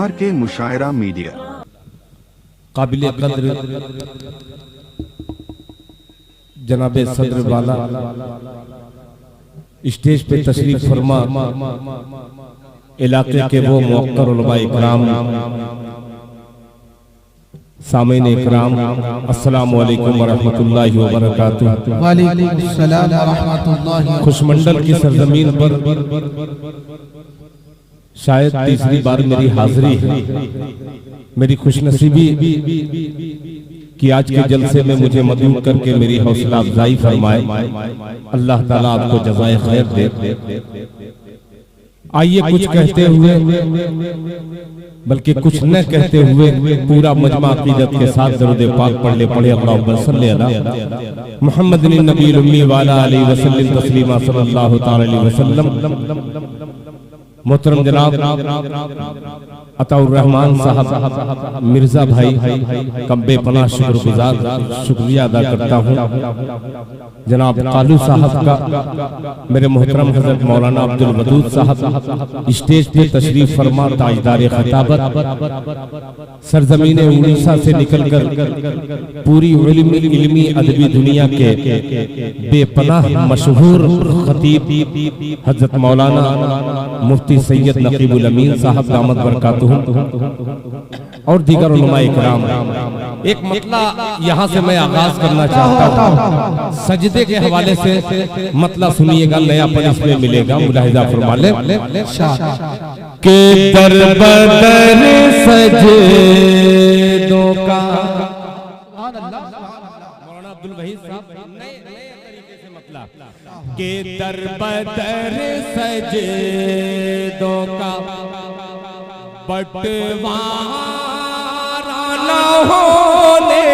Are के मुशायरा media काबिल कद्र जनाबे सदर वाला स्टेज पे तशरीफ फरमा इलाके के वो मुअक्कर उलमा इकराम, सामीन इकराम, अस्सलामु अलैकुम व रहमतुल्लाहि व बरकातुहू। वालेकुम अस्सलाम व रहमतुल्लाहि। खुशमंडल की सरजमीन पर शायद तीसरी बार मेरी हाजिरी है। मेरी खुशनसीबी कि आज के जलसे में मुझे मदऊ करके मेरी हौसला अफजाई फरमाए। अल्लाह ताला आपको जज़ाए खैर दे। आइए कुछ कहते हुए बल्कि कुछ न कहते हुए पूरा मजमा अकीदत के साथ दरूद पाक पढ़ ले। पढ़े अल्लाहुम्मा सल्ली अला मुहम्मदिन नबील उम्मी व अला आलिहि वसल्लम तस्लीमा सल्लल्लाहु तआला अलैहि वसल्लम। मोहतरम जनाब अताउर रहमान साहब मिर्जा भाई कब्बे पनाह शुक्रगुजार शुक्रिया अदा करता हूँ। जनाब कालू साहब का, मेरे मोहतरम हजरत मौलाना अब्दुल वदूद साहब स्टेज पे तशरीफ फरमा ताजदार खिताबत, सरजमीन उड़ीसा से निकलकर पूरी इल्मी अदबी दुनिया के बेपनाह मशहूर खतीब हजरत मौलाना मुफ्ती सैयद नकीबुल अमीन साहब दामत बरकातुहू और दीगर उलमा इकराम। एक मतला यहाँ से मैं आगाज करना चाहता हूँ। सजदे के हवाले से मतला सुनिएगा, नयापन इसमें मिलेगा, मुलाहिजा फरमा ले। के दर बदर सजदों का मौलाना अब्दुल वहीद साहब नए तरीके से मतला के दर बदर सजदों का बंटवारा न होने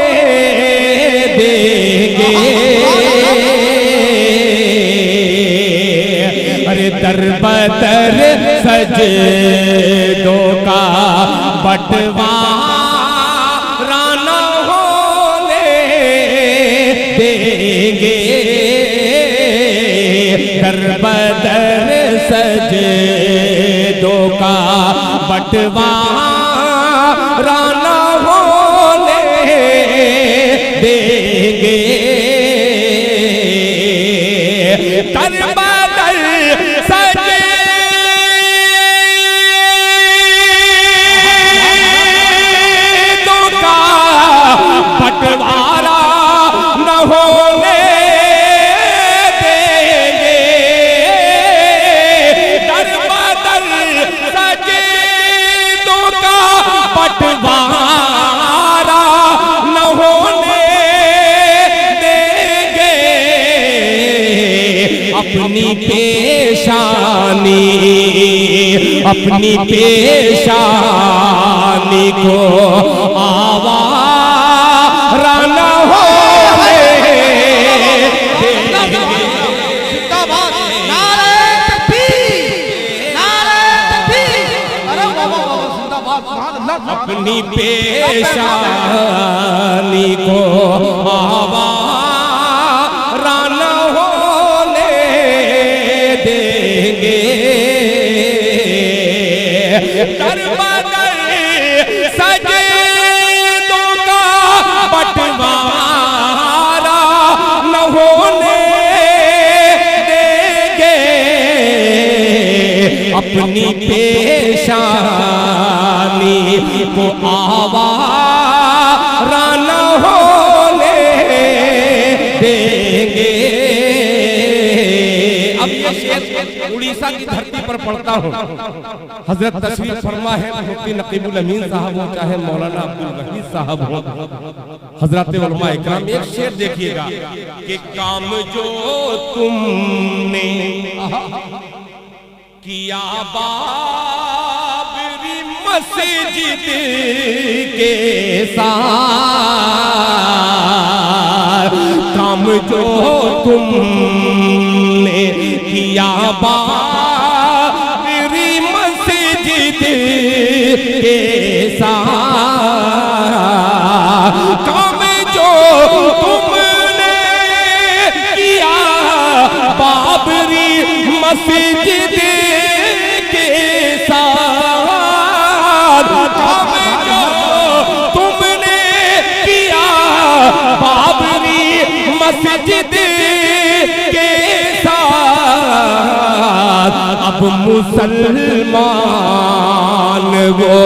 देंगे। अरे दर बदर सजदों का बंटवारा न होने देंगे। दर बदर सजदों का बंटवारा न होने देंगे। दर बदर सजदों का बंटवारा न होने देंगे। दर बदर सजदों का बंटवारा न होने देंगे। अपनी पेशानी को आवारा न होने देंगे। अपनी पेशानी को आवारा न होने देंगे। दर बदर सजदों का बंटवारा न होने देंगे। अपनी पेशानी को आवारा न होने देंगे। अब ये शेर उड़ीसा की धरती पर पढ़ता हूँ। हजरत तशरीफ फरमा है मुफ्ती नकीबुल अमीन साहब हो, चाहे मौलाना अब्दुल वहीद साहब हो, हजरत उलमा इकराम। एक शेर देखिएगा कि काम जो तुमने किया बाबरी मस्जिद के साथ, काम जो तुमने किया बाबरी मस्जिद के साथ, काम जो तुमने किया बाबरी मस्जिद के साथ काम जो तुमने किया बाबरी मस्जिद के साथ, अब मुसलमान वो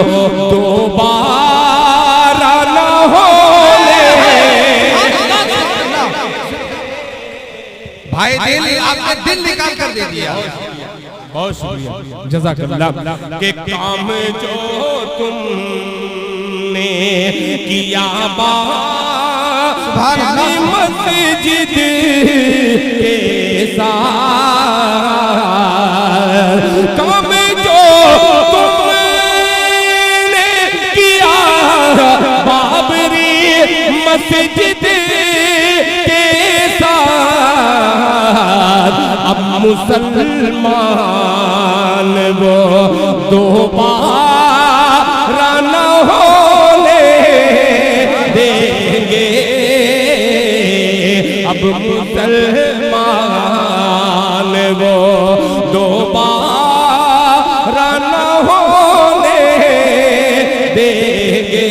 दोबारा न होने। भाई दिल, आपने दिल निकाल कर दे दिया। बहुत शुक्रिया, जज़ाकल्लाह। के काम जो तुमने किया बाबरी मस्जिद के साथ, काम जो तुमने किया बाबरी मस्जिद के साथ, अब मुसलमान वो दोबारा न होने देंगे। अब मुसलमान वो दोबारा न होने देंगे।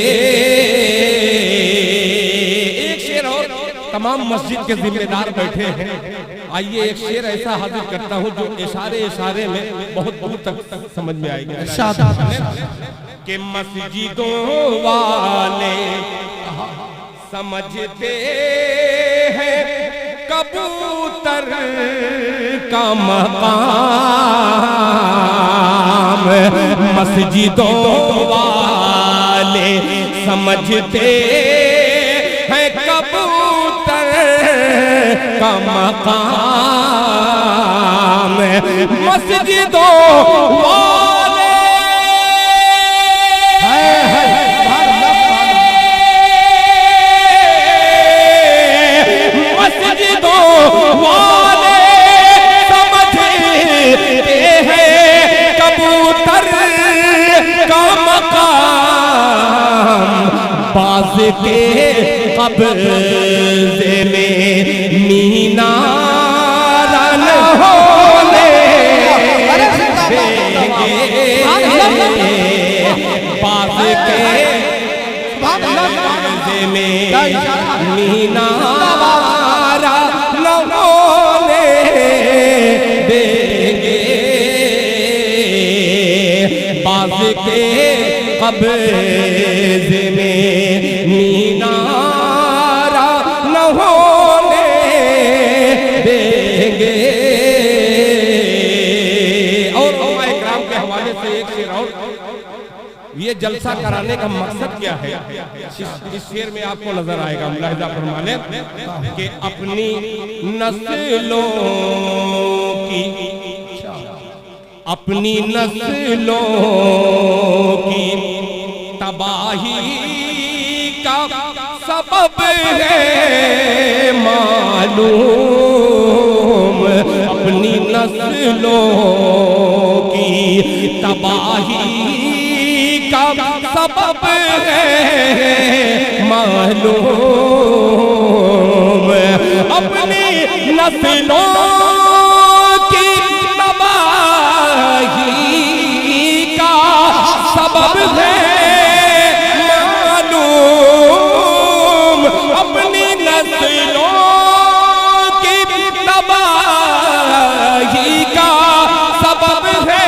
एक शेर और, तमाम मस्जिद के जिम्मेदार बैठे हैं। आइए एक शेर ऐसा हाजिर करता हूँ जो इशारे इशारे में बहुत दूर तक समझ में आएगा। कि मस्जिदों वाले समझते हैं कबूतर का मकाम, मस्जिदों वाले समझते हैं कबूतर का मकाम, मस्जिदों वाले मस्जिदों वाले समझते हैं कबूतर का मकाम, बाज के कब्ज़े में मीनारा न होने देंगे। बाज के कब्ज़े में मीनारा न होने देंगे। बाज के कब्ज़े में मीनारा न होने देंगे। और उलमा इकराम के हवाले से एक शेर और, ये जलसा कराने का मकसद क्या है, इस शेर में आपको नजर आएगा। मुलाहिजा फरमा लें कि अपनी नस्लों की, अपनी नस्लों की तबाही का सबब है मालूम, अपनी नस्लों की तबाही का सबब है मालूम, अपनी नस्लों की तबाही का सबब है मालूम, अपनी नस्लों की तबाही का सबब है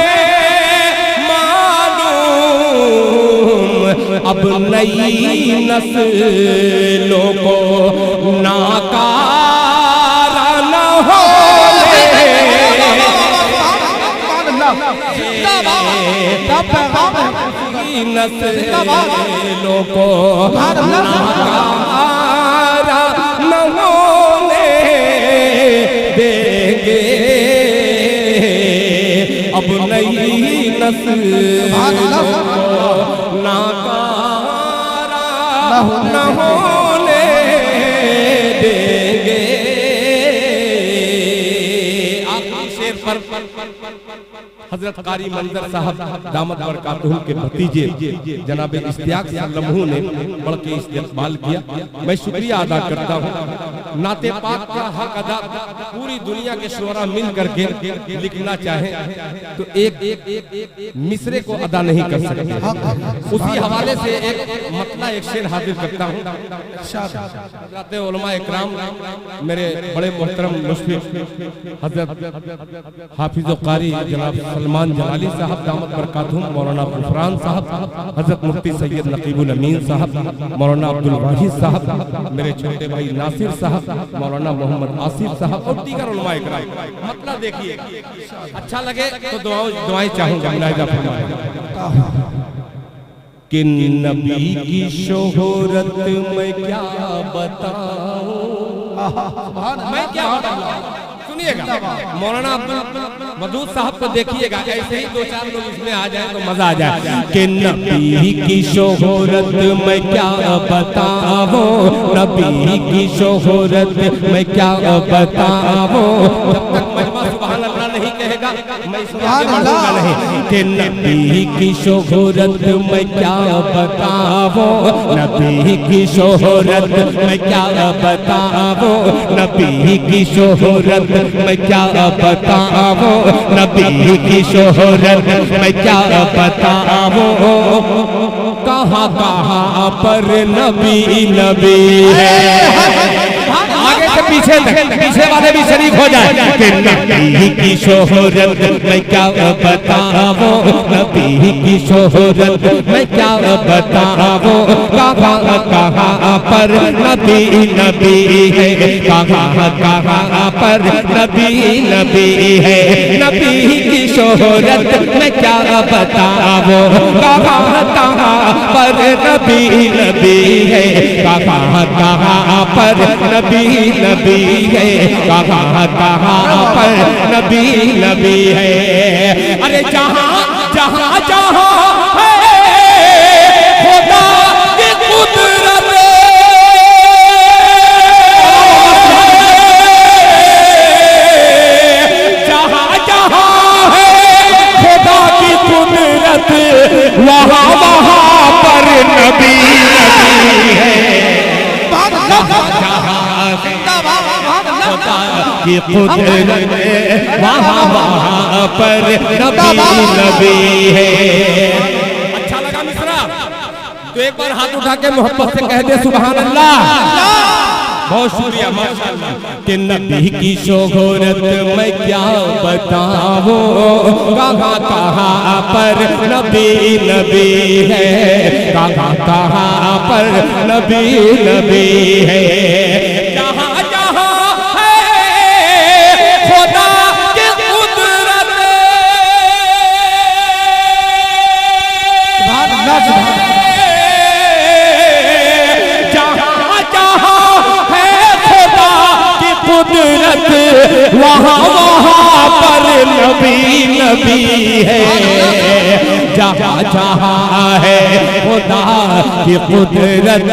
अब नई नस्लों को नाकारा न होने नस्लों को नाकारा न होने देंगे। अब नई नस्लों को नाकारा न होने देंगे। आखिरी शेर पर हजरत कारी मंजर साहब दामद बरकातुहू के भतीजे जनाब इश्तियाक लम्हू ने बढ़ के इस्तेमाल किया। मैं शुक्रिया अदा करता हूँ। नाते पाक का हक अदा पूरी दुनिया के शुरा मिल करके लिखना चाहे तो एक मिसरे को अदा नहीं कर सकते। उसी हवाले से एक मतला एक शेर हाजिर करता हूँ। उलमा इकराम मेरे बड़े मोहतरम मुश्फिक हजरत हाफिज कारी जनाब सलमान जलाली साहब दामद बरकातुहू, मौलाना गुफरान साहब, हजरत मुफ्ती सैयद नकीबुल अमीन साहब, मौलाना अब्दुल वाहिद साहब, मेरे छोटे भाई नासिर साहब, मौलाना मोहम्मद आसिफ साहब और दीगर उलमा इकराम। मतलब देखिए अच्छा लगे तो दुआएं चाहूंगा। मुलाहिजा फरमाएं कि नबी की शोहरत मैं क्या बताऊं, मैं क्या बताऊं। सुनिएगा मौलाना अब्दुल वदूद साहब को देखिएगा, ऐसे ही दो चार लोग इसमें आ जाए तो मजा आ जाए कि नबी की शोहरत मैं क्या बताऊं, नबी की शोहरत मैं क्या बताऊं। जब तक महिमा सुभान अल्लाह नहीं कहेगा मैं सुभान नहीं कि नबी की शोहरत मैं क्या बताऊं, नबी की शोहरत मैं क्या बताऊं, नबी की शोहरत मैं क्या बताऊं, नबी की शोहरत मैं क्या बताऊं। कहाँ कहाँ पर नबी नबी है, आगे से पीछे तक पीछे वाले भी शरीक हो जाए कि नबी की शोहरत मैं क्या बताऊं, नबी की शोहरत मैं क्या बताऊं। कहाँ कहाँ पर नबी नबी है, कहाँ कहाँ पर नबी नबी है, नबी की शोहरत मैं क्या बताऊं। कहाँ कहाँ पर नबी नबी है, कहाँ कहाँ पर नबी नबी है, कहाँ कहाँ पर नबी नबी है। अरे जहाँ जहाँ जहाँ है खुदा की कुदरत, जहाँ जहाँ है खुदा की कुदरत वहाँ वहाँ पर नबी नबी है। की कुदरत वहाँ वहाँ पर नबी नबी है। अच्छा लगा मिश्रा तो एक बार हाथ उठा के मोहब्बत से कह दे सुभान अल्लाह। बहुत शुक्रिया माशाअल्लाह कि नबी की शोहरत मैं क्या बताऊं, कहाँ कहाँ पर नबी नबी है, कहाँ कहाँ पर नबी नबी है। जहाँ जहाँ है खुदा की कुदरत, जहाँ जहाँ है खुदा की कुदरत वहाँ वहाँ पर नबी नबी है। जहाँ जहाँ है खुदा की कुदरत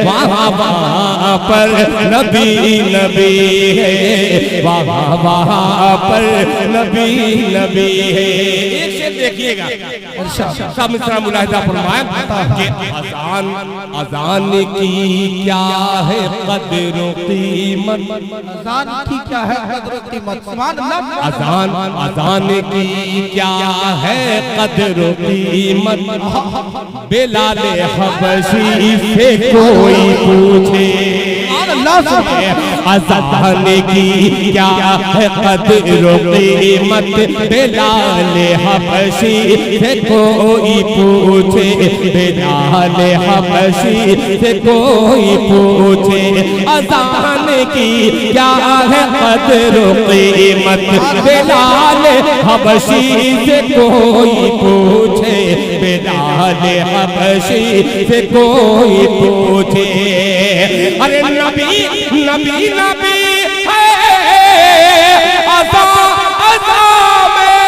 वहाँ वहाँ पर नबी नबी है, वहाँ वहाँ पर नबी नबी है। एक शेर देखिएगा सब मिश्रा मुलाहिजा फरमाएं कि अजान अजान की क्या है कदर कीमत, अजान की क्या है कदर कीमत, सुभान अल्लाह। अजान अजान की क्या है कदर कीमत, बिलाल हबशी से कोई पूछे। अजान की क्या है कदर कीमत, बिलाल हबशी से कोई पूछे, बिलाल हबशी से कोई पूछे। अजान की क्या है कदर कीमत, बिलाल हबशी से कोई पूछे, बिलाल हबशी से कोई पूछे। अरे नबी नबी नबी है अज़ा अज़ा में,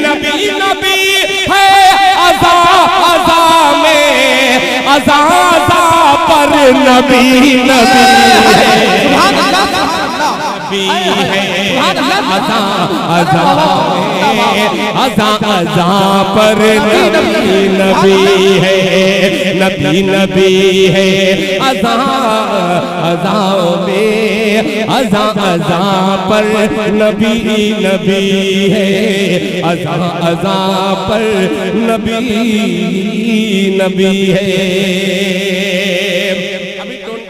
नबी नबी है अज़ा अज़ा में, अज़ा अज़ा पर नबी नबी सुभान अल्लाह सुभान अल्लाह नबी है अज़ा अज़ा अज़ा अज़ा पर नबी नबी है नबी नबी है अज़ा अज़ा में अज़ा अज़ा पर नबी नबी है अज़ा अज़ा पर नबी नबी है।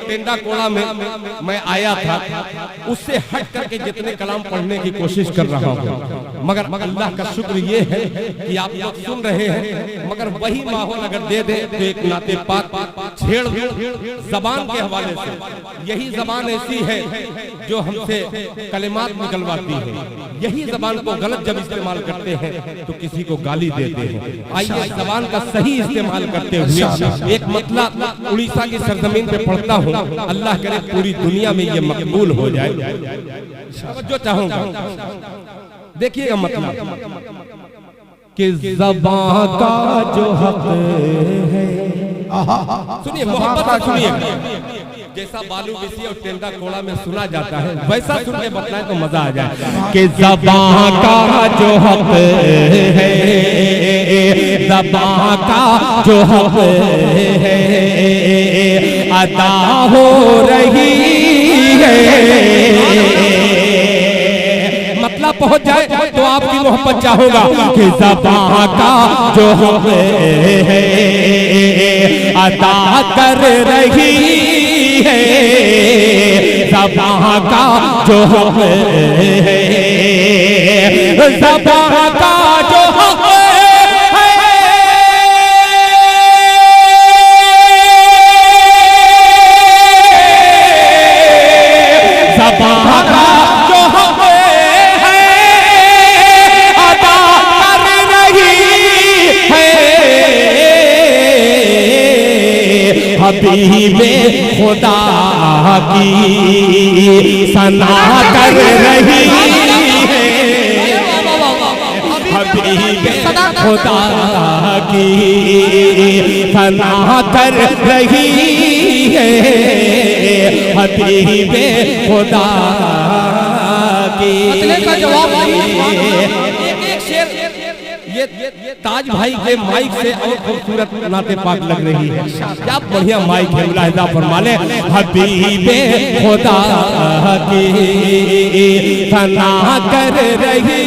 टेंडा कोड़ा में मैं आया था, उससे हट करके जितने कलाम पढ़ने की कोशिश कर रहा हूँ, मगर अल्लाह का शुक्र ये है कि आप लोग सुन रहे हैं, मगर वही माहौल अगर दे दे तो एक नाते पाक छेड़ जबान के हवाले से। यही जबान ऐसी है जो हमसे कलिमात निकलवाती है, यही जबान को गलत जब इस्तेमाल करते हैं तो किसी को गाली देते हैं। आइए जबान का सही इस्तेमाल करते हुए एक मतलब उड़ीसा की सरजमीन पे पढ़ता हूँ, अल्लाह करे पूरी दुनिया में ये मकबूल हो जाए, जो चाहूंगा। देखिएगा मतलब कि ज़बान का जो हक है, सुनिए मोहब्बत से सुनिए। जैसा बालू बिसी और टेंडा कोड़ा में सुना जाता है वैसा सुन के बताएं तो मजा आ जाए कि ज़बान का जो हक है, ज़बान का जो हक है अदा हो रही है। मतलब पहुंच जाए तो आपकी मोहब्बत चाहूंगा कि ज़बान का जो हक है अदा कर रही है, ज़बान का जो हक है, ज़बान का जो हक हबीबे खुदा की सना कर रही है, हबीबे खुदा की सना कर रही है, हबीबे खुदा की। ये ताज भाई के माइक से और खूबसूरत नाते पाक लग रही है, क्या बढ़िया माइक है, मुलाहिजा फरमा ले। हबीबे खुदा की सना कर रही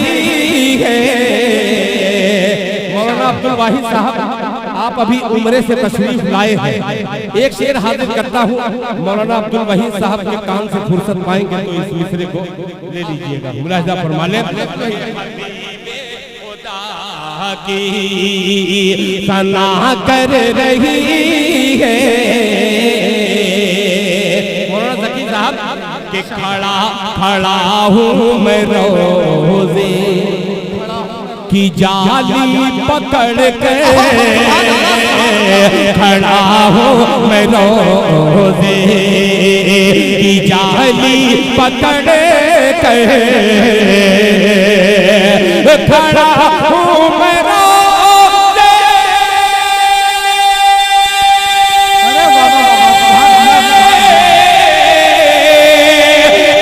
है। मौलाना अब्दुल वाहिद साहब आप अभी उम्रे से तशरीफ लाए हैं, एक शेर हाजिर करता हूँ, मौलाना अब्दुल वाहिद साहब के कान से फुर्सत पाएंगे तो इस मिसरे को ले लीजिएगा, मुलाहिजा फरमा ले। की सना कर रही है, मौलाना ज़की साहब कि खड़ा खड़ा हूँ मैं रोज़े की जाली पकड़ के, खड़ा हूँ मैं रोज़े की जाली पकड़ के, खड़ा हूँ मैं रोज़े।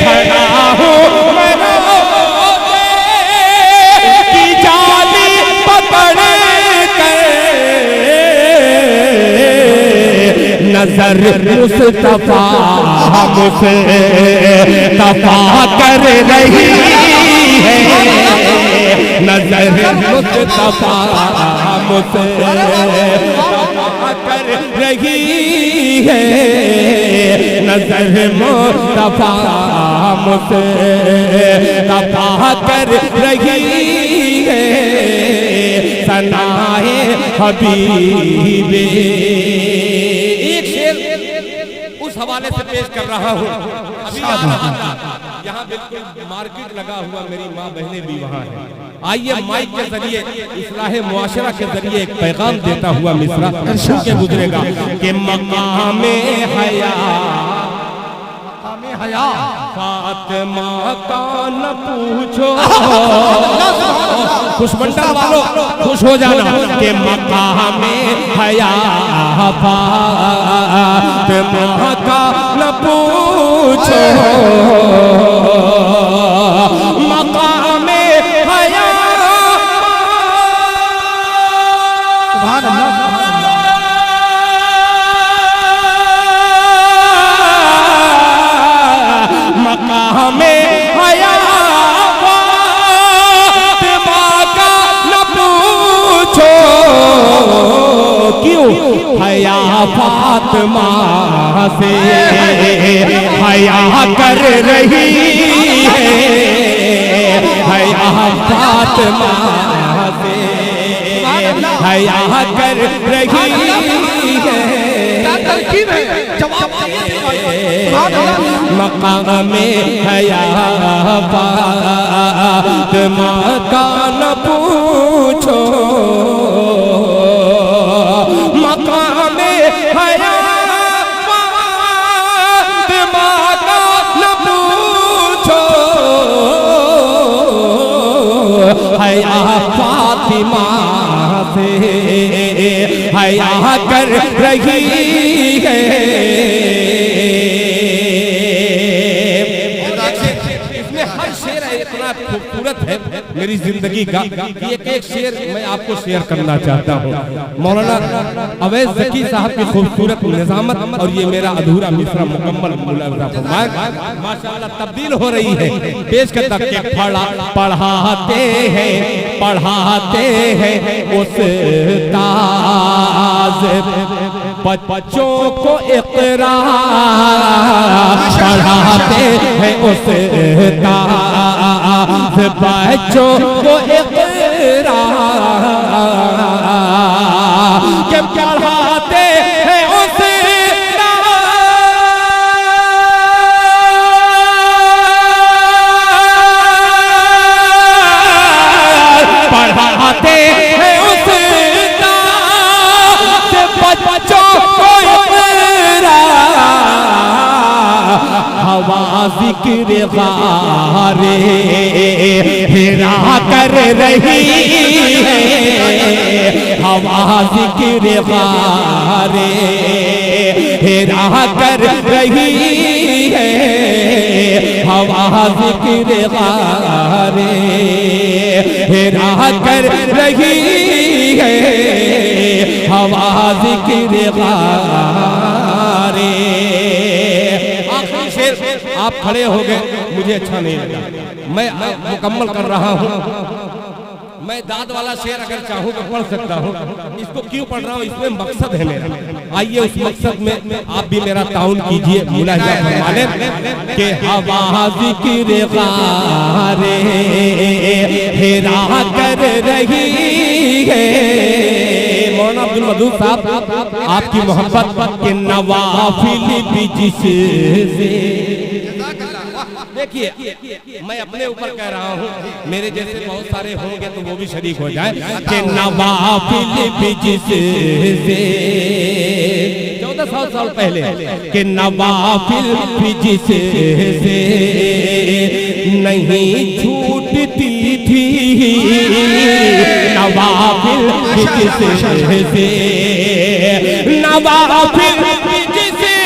खड़ा हूँ मैं रोज़े की जाली पकड़ कर, नजर मुस्तफा मुस्तफा कर रही है, नजर मुस्तफा मुस्तफा कर रही है, नजर मुस्तफा मुस्तफा कर रही है, सनाए हबीबे। एक शेर उस हवाले से पेश कर रहा हूँ, अभी यहाँ बिल्कुल मार्केट लगा हुआ, मेरी माँ बहनें भी वहाँ हैं। आइए माइक के जरिए इस्लाहे मुआशरा के जरिए एक पैगाम देता हुआ मिसरा के गुजरेगा कि मकामे हया हया। फातिमा का न पूछो, खुशमंडल वालों खुश हो जाना के मकाम हया फातिमा का न पूछो, मकाम हया सुभान अल्लाह। मकाम हया फातिमा का न पूछो, क्यों हया फातिमा से हया कर रही है, हया फातिमा से हया कर रही है। तरकीब है, जवाब मकाम हया फातिमा का न पूछो, मकाम हया फातिमा का न पूछो, हया फातिमा से हया कर रही है। इसमें हर शेर इतना खूबसूरत है मेरी जिंदगी का, एक एक शेर मैं आपको शेयर करना चाहता हूँ। मौलाना अवैध ज़की साहब की खूबसूरत निज़ामत और ये मेरा अधूरा मिसरा मुकम्मल माशाअल्लाह तब्दील हो रही है। पेश करता के पढ़ाते हैं उस्ताद बच्चों को इक़रा, पढ़ाते हैं उस्ताद बच्चों को इक़रा, के पढ़ाते हैं पढ़ाते हैं उस्ताद बच्चों को इक़रा, हवा ज़िक्र गारे हिरा कर रही है, हवा ज़िक्र गारे हिरा कर रही है, हवा ज़िक्र गारे हिरा कर रही है, हवा ज़िक्र गारे। आखिरी शेर आप खड़े हो गए, मुझे अच्छा नहीं लगा, मैं मुकम्मल कर रहा हूँ। मैं दाद वाला शेर अगर चाहूँ तो पढ़ सकता हूँ, इसको क्यों पढ़ रहा हूँ, इसमें मकसद है मेरा। आइए उस मकसद में आप भी मेरा ताउन कीजिए। मुलाहिजा फरमाने के हवा ज़िक्र गारे हिरा कर रही है। मौलाना अब्दुल मदूद साहब आपकी मोहब्बत के नवाफिल भी जिससे, देखिए मैं अपने ऊपर कह रहा हूँ, मेरे जैसे बहुत सारे होंगे तो वो भी शरीक हो जाए कि नवाफिल भी जिससे 1400 साल पहले कि नवाफिल भी जिससे नहीं छूटती थी, नवाफिल भी जिससे, नवाफिल भी जिससे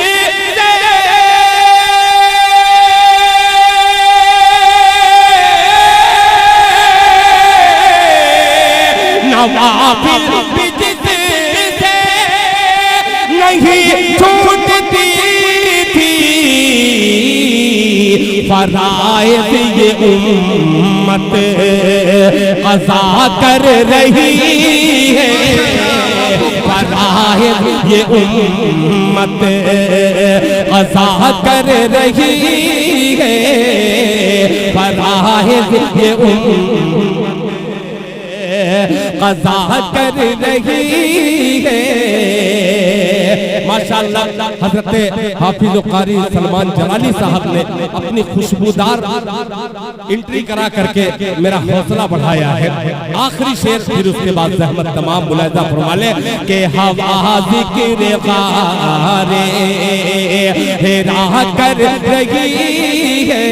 नवाफिल भी जिससे नहीं छूटती थी, फराइज़ ये उम्मत क़ज़ा कर रही है, फराइज़ ये उम्मत क़ज़ा कर रही है, फराइज़ ये उम्मत क़ज़ा कर रही है। माशाअल्लाह हज़रत हाफिज़ क़ारी सलमान जलाली साहब ने अपनी खुशबूदार एंट्री करा करके मेरा हौसला बढ़ाया है। आखिरी शेर फिर उसके बाद ज़हमत तमाम मुलाहिज़ा फरमा ले के हवा ज़िक्र गारे हेरा कर रही है।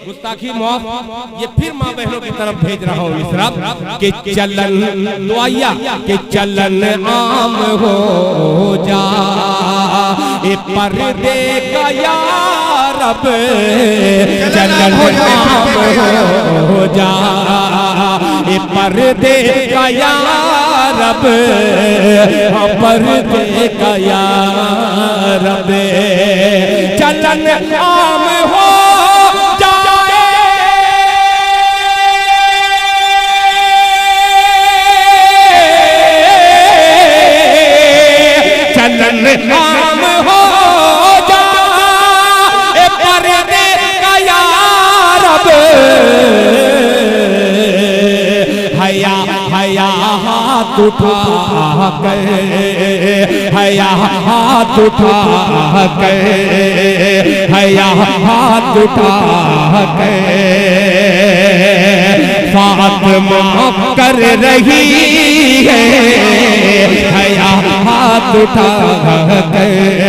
गुस्ताखी मौत ये फिर माँ बहनों की तरफ भेज रहा हूँ इसराब के चलन दुआया के चलन आम हो जा ए पर्दे का या रब चलन आम हो जा ए पर्दे का या रब पर्दे का या रब चलन आम हो आम हो जा ए पर्दे का या रब हया हया हाथ उठा कर हया हाथ उठा कर हया हाथ उठा कर फातिमा कर रही है हया हाथ उठा कर